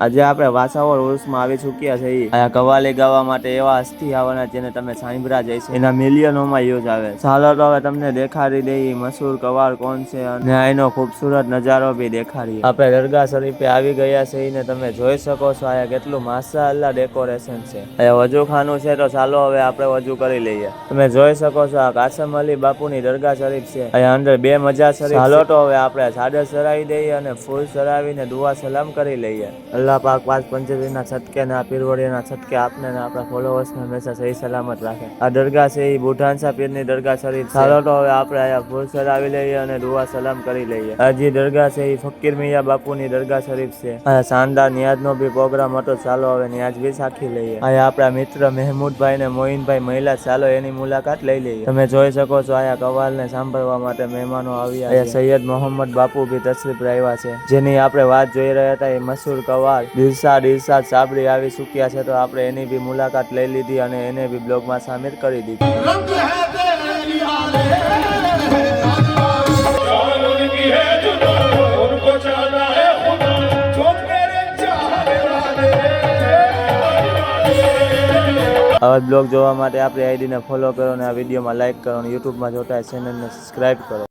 આજે આપણે વાસાવળ ઉર્સમાં આવી ચૂક્યા છે. અહીંયા કવાલી ગાવા માટે એવા હસ્તી આવવાના જેને તમે સાંભળ્યા જ હશે. એના મિલિયનોમાં યુઝ આવે. ચાલો તો હવે તમને દેખાડી દઈએ મશહૂર કવાર કોણ છે અને અહીંનો ખૂબસૂરત નજારો બી દેખાડીએ. આપણે દરગાહ શરીફે આવી ગયા છે ને તમે જોઈ શકો છો અહીંયા કેટલું માશાઅલ્લાહ ડેકોરેશન છે. અહીંયા વજૂખાનું છે તો ચાલો હવે આપણે વજૂ કરી લઈએ. તમે જોઈ શકો છો આ કાસમ અલી બાપુની દરગાહ શરીફ છે. અહીંયા અંદર બે મજા શરીફ. ચાલો તો હવે આપણે ચાદર ચડાવી દઈએ અને ફૂલ ચડાવીને દુઆ સલામ કરી લઈએ. અલ્લાહ પાક પાંચ પંચોતેરના છટકે ના પીરવડિયાના છટકે આપને ને આપણા ફોલોવર્સને હંમેશા સહી સલામત રાખે. આ દરગાહ છે એ બુઢાનસા પીરની દરગાહ શરીફ. ચાલો તો હવે આપણે અહીંયા ફૂલ ચડાવી લઈએ અને દુઆ સલામ કરી લઈએ. આ જે દરગાહ છે એ ફકીર મિયા બાપુની દરગાહ શરીફ છે. અહીંયા શાનદાર નિયાજનો બી પ્રોગ્રામ હતો. ચાલો હવે નિયાજ બી સાખી લઈએ. અહીંયા આપણા મિત્ર મહેમૂદભાઈ ને મોઇનભાઈ મહિલા, ચાલો એની મુલાકાત લઈ લઈએ. તમે જોઈ શકો છો અહીંયા કવાલને સાંભળવા માટે મહેમાનો આવ્યા છે. સૈયદ મોહમ્મદ બાપુ બી તશરીફ લાવ્યા છે. જેની આપણે વાત જોઈ રહ્યા હતા એ મશહૂર કવાર દિલશાદ સાબરી આવી ચૂક્યા છે. તો આપણે એની બી મુલાકાત લઈ લીધી અને એને બી બ્લોગમાં શામિલ કરી દીધી. આવા બ્લોગ જોવા માટે આપણી આઈડીને ફોલો કરો અને આ વિડીયોમાં લાઇક કરો અને યુટ્યુબમાં જોતા ચેનલને સબસ્ક્રાઇબ કરો.